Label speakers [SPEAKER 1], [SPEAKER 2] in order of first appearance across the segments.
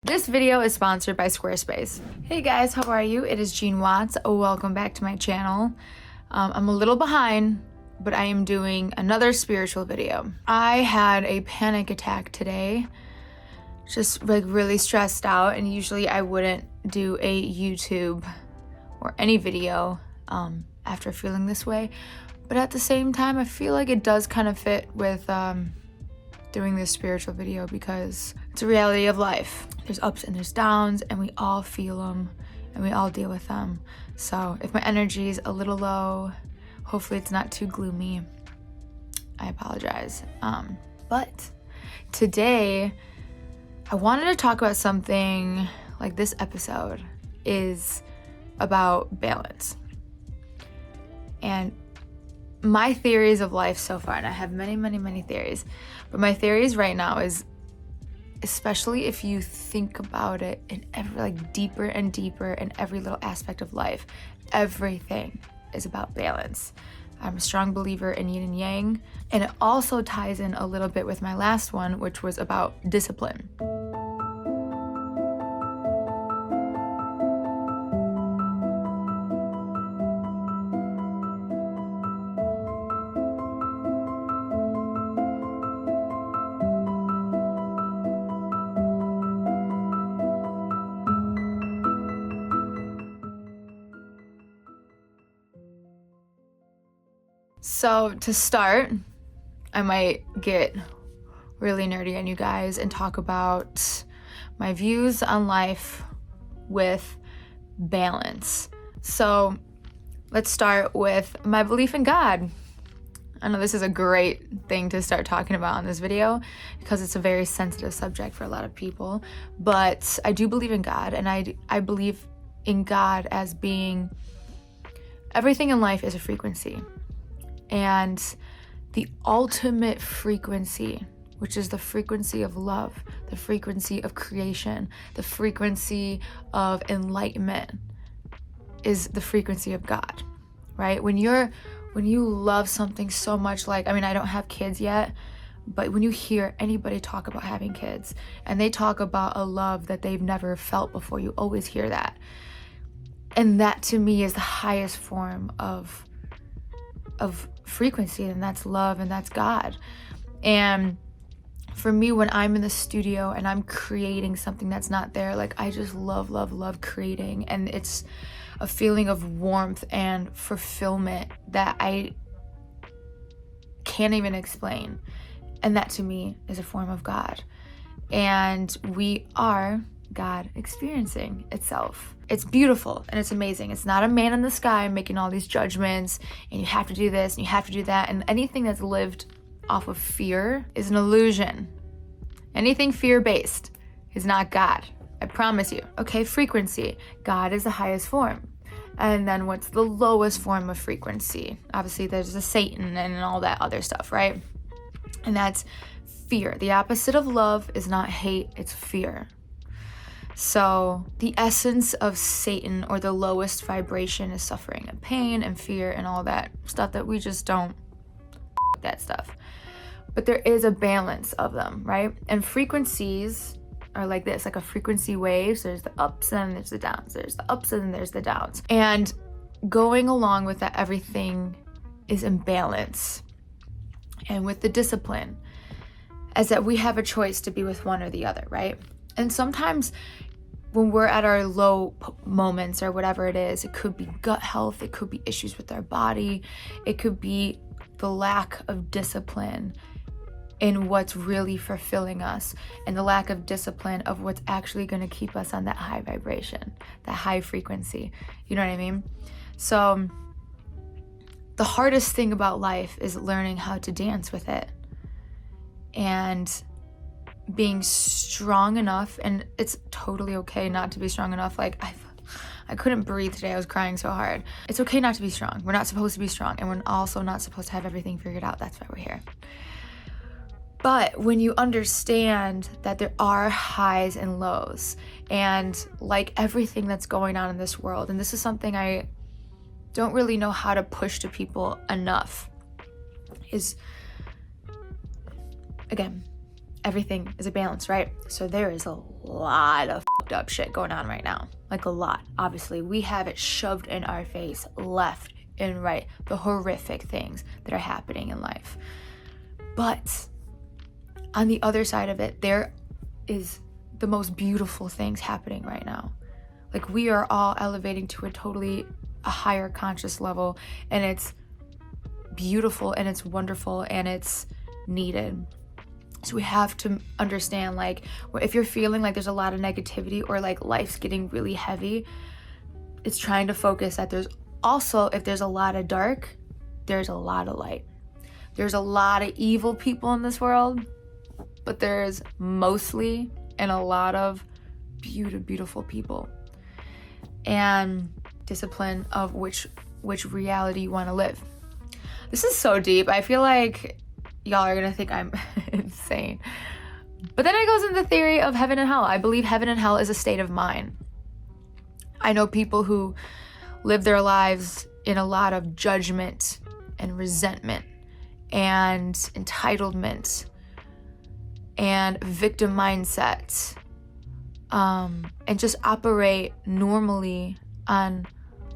[SPEAKER 1] This video is sponsored by Squarespace. Hey guys, how are you? It is Jean Watts. Welcome back to my channel. I'm a little behind, but I am doing another spiritual video. I had a panic attack today, just like really stressed out, and usually I wouldn't do a YouTube or any video after feeling this way. But at the same time, I feel like it does kind of fit with doing this spiritual video because it's a reality of life. There's ups and there's downs, and we all feel them and we all deal with them. So if my energy is a little low, hopefully it's not too gloomy. I apologize. But today I wanted to talk about something. Like, this episode is about balance. And my theories of life so far, and I have many theories, but my theories right now is, especially if you think about it in every, like, deeper and deeper in every little aspect of life, everything is about balance. I'm a strong believer in yin and yang, and it also ties in a little bit with my last one, which was about discipline. So to start, I might get really nerdy on you guys and talk about my views on life with balance. So let's start with my belief in God. I know this is a great thing to start talking about in this video because it's a very sensitive subject for a lot of people, but I do believe in God, and I believe in God as being, everything in life is a frequency. And the ultimate frequency, which is the frequency of love, the frequency of creation, the frequency of enlightenment, is the frequency of God, right? When you love something so much, like, I mean, I don't have kids yet, but when you hear anybody talk about having kids and they talk about a love that they've never felt before, you always hear that. And that to me is the highest form of frequency, and that's love, and that's God. And for me, when I'm in the studio and I'm creating something that's not there, like, I just love creating, and it's a feeling of warmth and fulfillment that I can't even explain. And that to me is a form of God, and we are God experiencing itself. It's beautiful and it's amazing. It's not a man in the sky making all these judgments and you have to do this and you have to do that, and anything that's lived off of fear is an illusion. Anything fear-based is not God, I promise you. Okay, frequency. God is the highest form. And then what's the lowest form of frequency? Obviously there's the Satan and all that other stuff, right? And that's fear. The opposite of love is not hate, it's fear. So the essence of Satan, or the lowest vibration, is suffering and pain and fear and all that stuff that we just don't that stuff. But there is a balance of them, right? And frequencies are like this, like a frequency wave. So there's the ups and there's the downs. There's the ups and there's the downs. And going along with that, everything is in balance. And with the discipline, as that we have a choice to be with one or the other, right? And sometimes when we're at our low moments or whatever it is, it could be gut health, it could be issues with our body, it could be the lack of discipline in what's really fulfilling us, and the lack of discipline of what's actually going to keep us on that high vibration, that high frequency. You know what I mean? So the hardest thing about life is learning how to dance with it and being strong enough, and it's totally okay not to be strong enough. Like, I couldn't breathe today, I was crying so hard. It's okay not to be strong. We're not supposed to be strong, and we're also not supposed to have everything figured out. That's why we're here. But when you understand that there are highs and lows, and like everything that's going on in this world, and this is something I don't really know how to push to people enough, is, again, everything is a balance, right? So there is a lot of fucked up shit going on right now. Like a lot. Obviously, we have it shoved in our face left and right. The horrific things that are happening in life. But on the other side of it, there is the most beautiful things happening right now. Like we are all elevating to a higher conscious level, and it's beautiful and it's wonderful and it's needed. So we have to understand, like, if you're feeling like there's a lot of negativity or like life's getting really heavy, it's trying to focus that there's also, if there's a lot of dark, there's a lot of light. There's a lot of evil people in this world, but there's mostly and a lot of beautiful people. And discipline of which reality you want to live. This is so deep. I feel like y'all are gonna think I'm insane. But then it goes into the theory of heaven and hell. I believe heaven and hell is a state of mind. I know people who live their lives in a lot of judgment and resentment and entitlement and victim mindset, and just operate normally on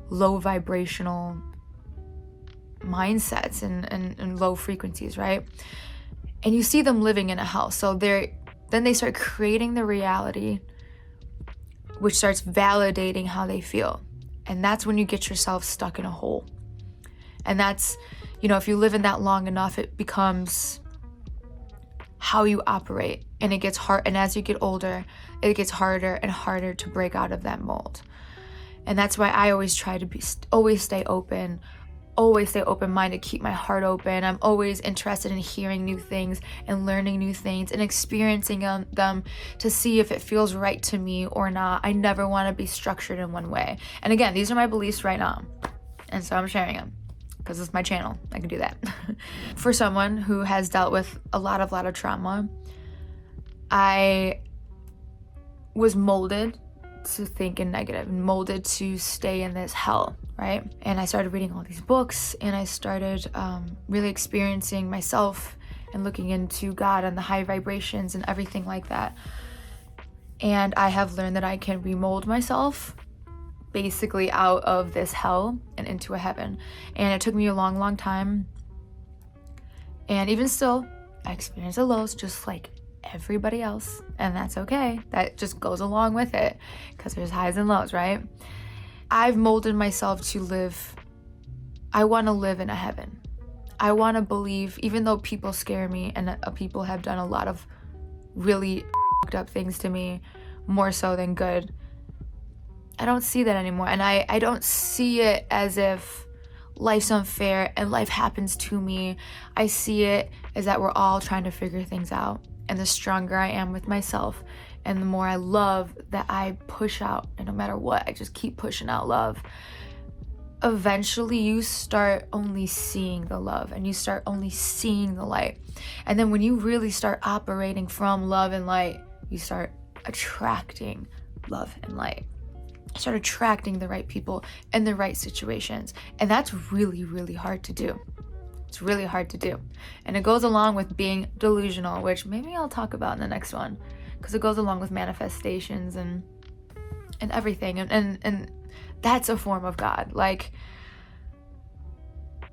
[SPEAKER 1] low vibrational mindsets and low frequencies, right? And you see them living in a hell. So then they start creating the reality, which starts validating how they feel. And that's when you get yourself stuck in a hole. And that's, if you live in that long enough, it becomes how you operate. And it gets hard. And as you get older, it gets harder and harder to break out of that mold. And that's why I always try to always stay open-minded, keep my heart open. I'm always interested in hearing new things and learning new things and experiencing them to see if it feels right to me or not. I never want to be structured in one way. And again, these are my beliefs right now. And so I'm sharing them because it's my channel. I can do that. For someone who has dealt with a lot of trauma, I was molded to think in negative and molded to stay in this hell, right? And I started reading all these books, and I started really experiencing myself and looking into God and the high vibrations and everything like that. And I have learned that I can remold myself basically out of this hell and into a heaven. And it took me a long time. And even still, I experience the lows just like everybody else, and that's okay. That just goes along with it because there's highs and lows, right? I've molded myself to I want to live in a heaven. I want to believe, even though people scare me and people have done a lot of really fucked up things to me, more so than good, I don't see that anymore. And I don't see it as if life's unfair and life happens to me. I see it as that we're all trying to figure things out. And the stronger I am with myself and the more I love that I push out, and no matter what, I just keep pushing out love, eventually you start only seeing the love and you start only seeing the light. And then when you really start operating from love and light, you start attracting love and light. You start attracting the right people and the right situations. And that's really hard to do. It's really hard to do. And it goes along with being delusional, which maybe I'll talk about in the next one, because it goes along with manifestations and everything. And that's a form of God. Like,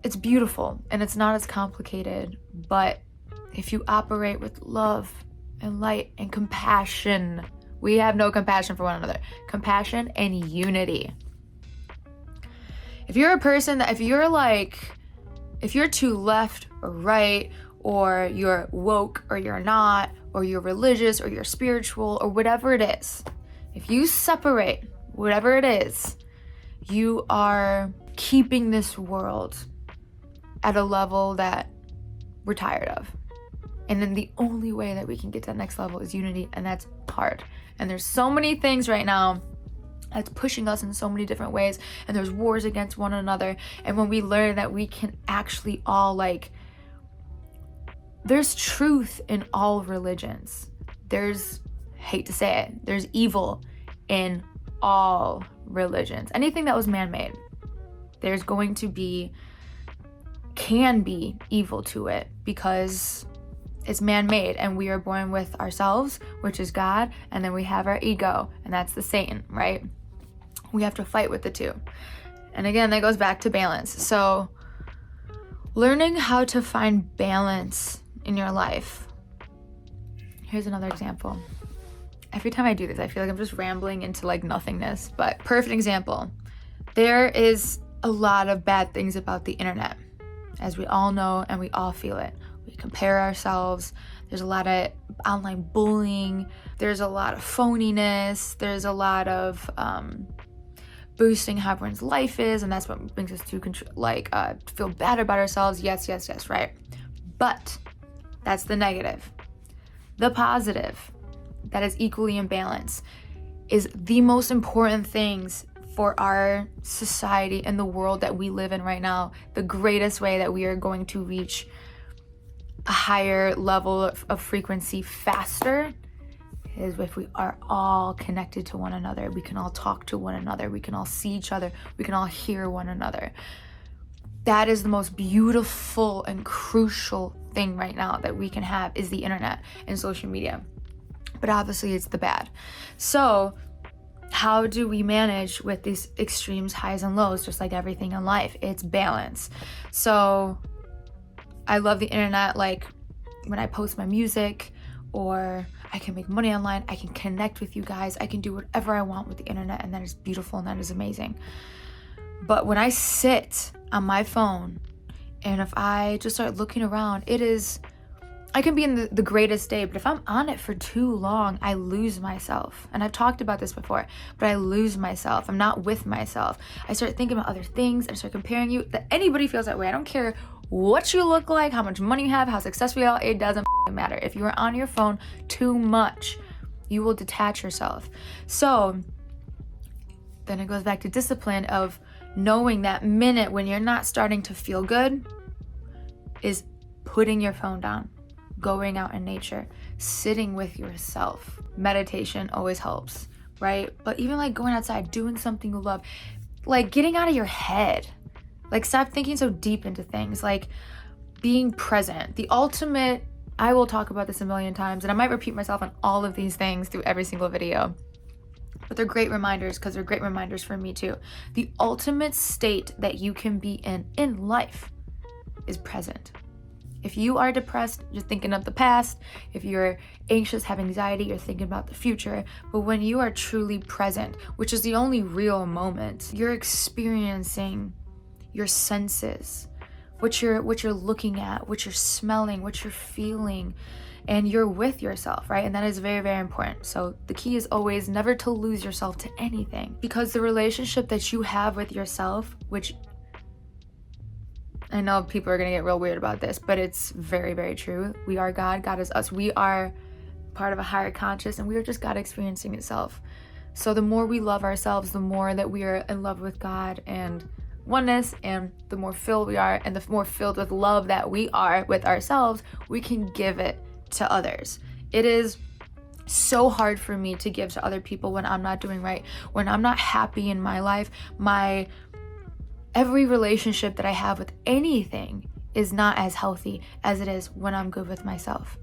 [SPEAKER 1] it's beautiful and it's not as complicated, but if you operate with love and light and compassion, we have no compassion for one another. Compassion and unity. If you're a person that, if you're too left or right, or you're woke or you're not, or you're religious or you're spiritual or whatever it is, if you separate whatever it is, you are keeping this world at a level that we're tired of. And then the only way that we can get to that next level is unity, and that's hard. And there's so many things right now that's pushing us in so many different ways, and there's wars against one another. And when we learn that we can actually all, there's truth in all religions. There's, hate to say it, there's evil in all religions. Anything that was man-made, there's going to be, can be evil to it, because It's man-made, and we are born with ourselves, which is God, and then we have our ego, and that's the Satan, right? We have to fight with the two. And again, that goes back to balance. So learning how to find balance in your life. Here's another example. Every time I do this, I feel like I'm just rambling into like nothingness, but perfect example. There is a lot of bad things about the internet, as we all know, and we all feel it. We compare ourselves. There's a lot of online bullying. There's a lot of phoniness. There's a lot of boosting how everyone's life is, and that's what brings us to feel bad about ourselves. Yes, right? But that's the negative. The positive, that is equally in balance, is the most important things for our society and the world that we live in right now. The greatest way that we are going to reach a higher level of frequency faster is if we are all connected to one another. We can all talk to one another. We can all see each other. We can all hear one another. That is the most beautiful and crucial thing right now that we can have, is the internet and social media. But obviously it's the bad. So how do we manage with these extremes, highs and lows, just like everything in life? It's balance. So I love the internet, like when I post my music, or I can make money online, I can connect with you guys, I can do whatever I want with the internet, and that is beautiful and that is amazing. But when I sit on my phone and if I just start looking around, I can be in the greatest day, but if I'm on it for too long, I lose myself. And I've talked about this before, but I lose myself. I'm not with myself. I start thinking about other things. I start comparing you. That anybody feels that way. I don't care what you look like, how much money you have, how successful you are. It doesn't matter. If you are on your phone too much, you will detach yourself. So then it goes back to discipline of knowing that minute when you're not starting to feel good is putting your phone down, going out in nature, sitting with yourself. Meditation always helps, right? But even like going outside, doing something you love, like getting out of your head, like stop thinking so deep into things, like being present. The ultimate, I will talk about this a million times, and I might repeat myself on all of these things through every single video, but they're great reminders because they're great reminders for me too. The ultimate state that you can be in life is present. If you are depressed, you're thinking of the past. If you're anxious, have anxiety, you're thinking about the future. But when you are truly present, which is the only real moment, you're experiencing your senses, what you're looking at, what you're smelling, what you're feeling, and you're with yourself, right? And that is very, very important. So the key is always never to lose yourself to anything, because the relationship that you have with yourself, which I know people are gonna get real weird about this, but it's very, very true. We are God, God is us. We are part of a higher conscious, and we are just God experiencing itself. So the more we love ourselves, the more that we are in love with God and oneness, and the more filled we are, and the more filled with love that we are with ourselves, we can give it to others. It is so hard for me to give to other people when I'm not doing right, when I'm not happy in my life. Every relationship that I have with anything is not as healthy as it is when I'm good with myself.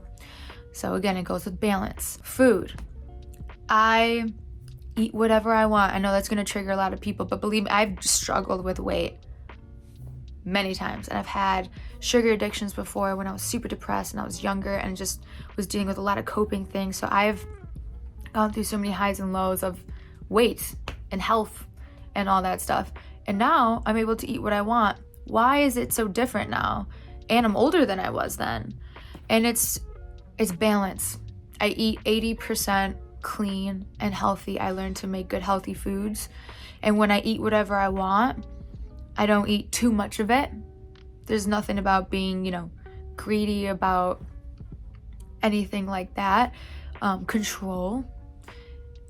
[SPEAKER 1] So again, it goes with balance. Food. I eat whatever I want. I know that's going to trigger a lot of people, but believe me, I've struggled with weight many times, and I've had sugar addictions before when I was super depressed and I was younger and just was dealing with a lot of coping things. So I've gone through so many highs and lows of weight and health and all that stuff. And now I'm able to eat what I want. Why is it so different now? And I'm older than I was then. And it's balance. I eat 80% clean and healthy. I learned to make good, healthy foods. And when I eat whatever I want, I don't eat too much of it. There's nothing about being, greedy about anything like that. Control.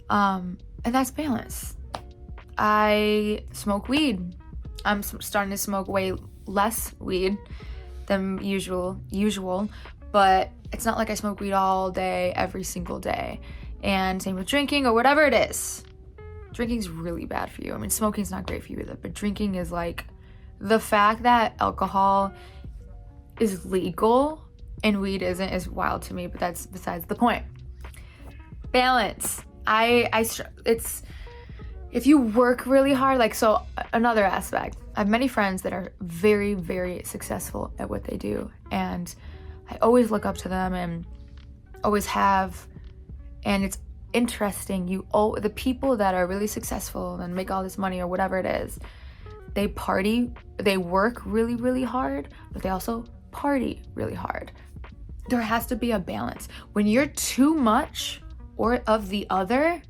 [SPEAKER 1] And that's balance. I smoke weed. I'm starting to smoke way less weed than usual, but it's not like I smoke weed all day, every single day. And same with drinking or whatever it is. Drinking's really bad for you. I mean, smoking's not great for you either, but drinking is like, the fact that alcohol is legal and weed isn't is wild to me, but that's besides the point. Balance. It's, if you work really hard, like, so another aspect, I have many friends that are very, very successful at what they do, and I always look up to them and always have, and it's interesting, the people that are really successful and make all this money or whatever it is, they party, they work really, really hard, but they also party really hard. There has to be a balance. When you're too much or of the other,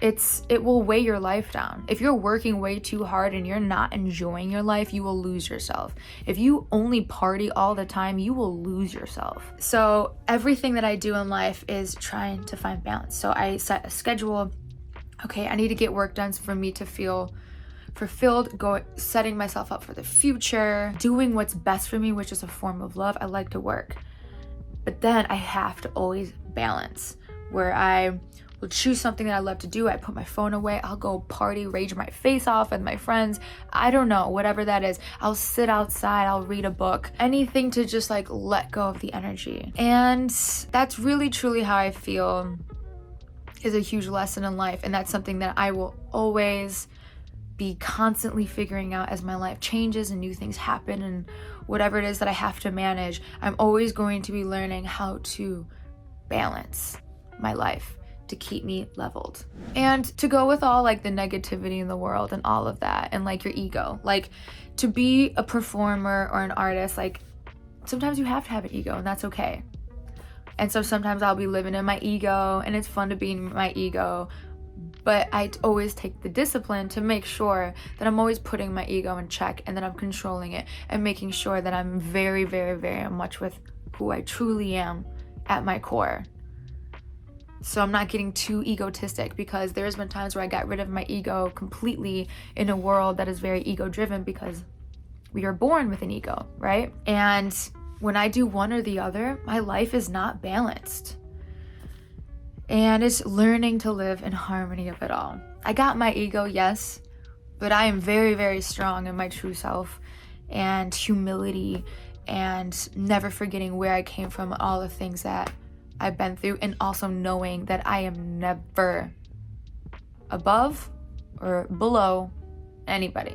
[SPEAKER 1] it will weigh your life down. If you're working way too hard and you're not enjoying your life, you will lose yourself. If you only party all the time, you will lose yourself. So everything that I do in life is trying to find balance. So I set a schedule. Okay, I need to get work done for me to feel fulfilled, setting myself up for the future, doing what's best for me, which is a form of love. I like to work. But then I have to always balance, where I will choose something that I love to do. I put my phone away. I'll go party, rage my face off with my friends. I don't know, whatever that is. I'll sit outside. I'll read a book. Anything to just like let go of the energy. And that's really truly how I feel is a huge lesson in life. And that's something that I will always be constantly figuring out as my life changes and new things happen and whatever it is that I have to manage. I'm always going to be learning how to balance my life to keep me leveled. And to go with all like the negativity in the world and all of that, and like your ego, like to be a performer or an artist, like sometimes you have to have an ego, and that's okay. And so sometimes I'll be living in my ego, and it's fun to be in my ego, but I always take the discipline to make sure that I'm always putting my ego in check, and that I'm controlling it and making sure that I'm very, very, very much with who I truly am at my core. So I'm not getting too egotistic, because there's been times where I got rid of my ego completely in a world that is very ego driven, because we are born with an ego, right? And when I do one or the other, my life is not balanced. And it's learning to live in harmony of it all. I got my ego, yes, but I am very, very strong in my true self and humility and never forgetting where I came from, all the things that I've been through, and also knowing that I am never above or below anybody.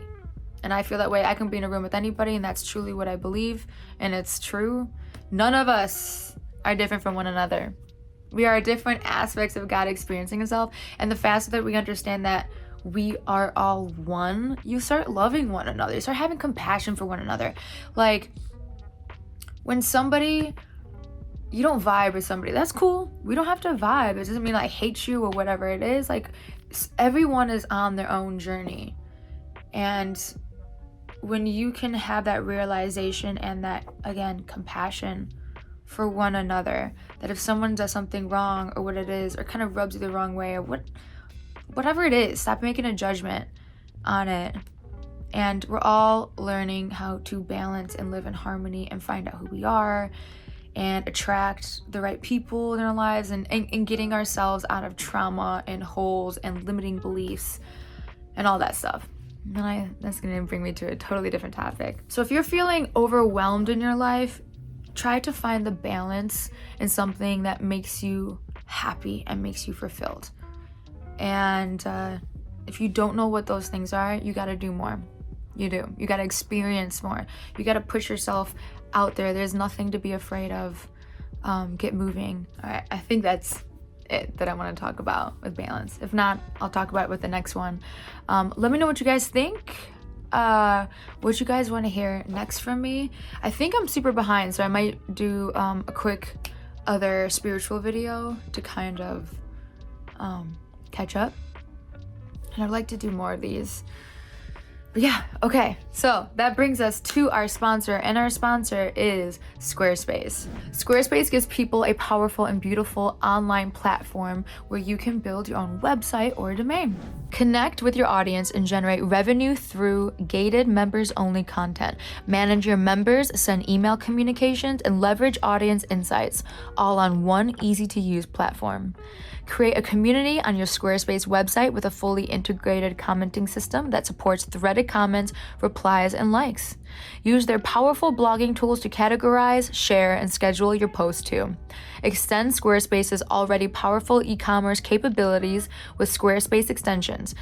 [SPEAKER 1] And I feel that way. I can be in a room with anybody, and that's truly what I believe, and it's true. None of us are different from one another. We are different aspects of God experiencing himself, and the faster that we understand that we are all one, you start loving one another. You start having compassion for one another. Like, when you don't vibe with somebody, that's cool. We don't have to vibe. It doesn't mean I hate you or whatever it is. Like, everyone is on their own journey. And when you can have that realization and that, again, compassion for one another, that if someone does something wrong or what it is, or kind of rubs you the wrong way, or whatever it is, stop making a judgment on it. And we're all learning how to balance and live in harmony and find out who we are and attract the right people in our lives, and getting ourselves out of trauma and holes and limiting beliefs and all that stuff. And that's gonna bring me to a totally different topic. So if you're feeling overwhelmed in your life, try to find the balance in something that makes you happy and makes you fulfilled. And if you don't know what those things are, you gotta do more. You do. You gotta experience more. You gotta push yourself out there. There's nothing to be afraid of. Get moving. All right, I think that's it that I want to talk about with balance. If not, I'll talk about it with the next one. Let me know what you guys think. What you guys want to hear next from me. I think I'm super behind, so I might do a quick other spiritual video to kind of catch up. And I'd like to do more of these. But yeah, okay, so that brings us to our sponsor, and our sponsor is Squarespace. Squarespace gives people a powerful and beautiful online platform where you can build your own website or domain. Connect with your audience and generate revenue through gated members-only content. Manage your members, send email communications, and leverage audience insights, all on one easy-to-use platform. Create a community on your Squarespace website with a fully integrated commenting system that supports threaded comments, replies, and likes. Use their powerful blogging tools to categorize, share, and schedule your posts too. Extend Squarespace's already powerful e-commerce capabilities with Squarespace extensions.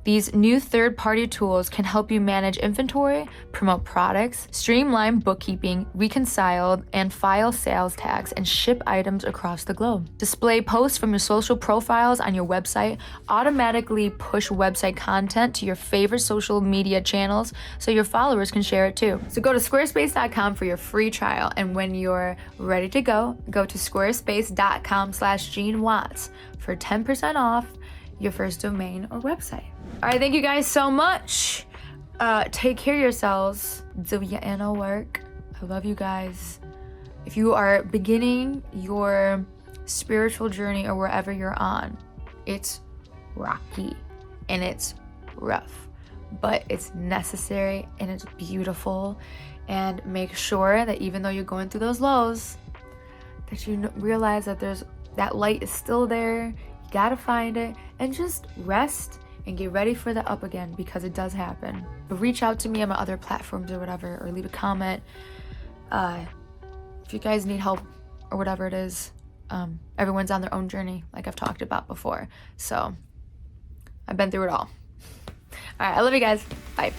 [SPEAKER 1] These new third-party tools can help you manage inventory, promote products, streamline bookkeeping, reconcile and file sales tax, and ship items across the globe. Display posts from your social profiles on your website, automatically push website content to your favorite social media channels so your followers can share it too. So go to squarespace.com for your free trial, and when you're ready to go to squarespace.com/Jean Watts for 10% off your first domain or website. All right, thank you guys so much. Take care of yourselves. Do your inner work. I love you guys. If you are beginning your spiritual journey or wherever you're on, it's rocky and it's rough, but it's necessary and it's beautiful. And make sure that even though you're going through those lows, that you realize that that light is still there. You gotta find it and just rest and get ready for the up again, because it does happen. But reach out to me on my other platforms or whatever, or leave a comment. If you guys need help or whatever it is, everyone's on their own journey, like I've talked about before. So I've been through it all. All right, I love you guys. Bye.